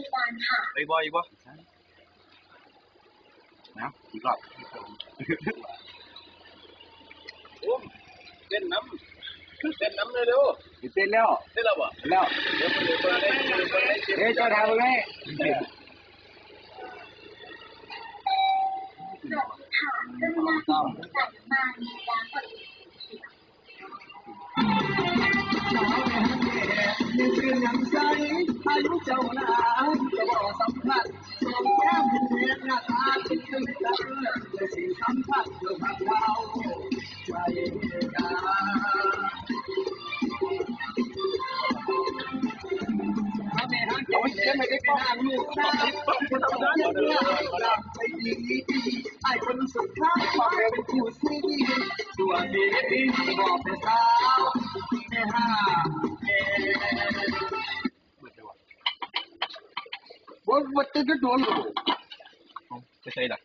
ริการค่ะอีกบ่อีกบ่นะอีกรอบโอ้เต้นน้ำเลยเร็วเต้นแล้วบ่แล้วเจ้าทำไงสวัสดีค่ะกรุณาส่งสัญญาณมีการกดมีชื่อยังใสอายุเจ้านาจะบอกสัมผัสสองแก้มเห็นเห็นหน้าตาคิดถึงกันเลยสิ่งสัมผัสเรื่องของเราใจกันโอ้ยเชื่อไม่ได้ป้องลูกนะคนทำงานเนี่ยรักใจดีไอ้คนสุดท้ายความเป็นผู้ซีส่วนดีบอกเป็นสาวแม่ห้าว่าจะโดนหรอจะใช่หรอ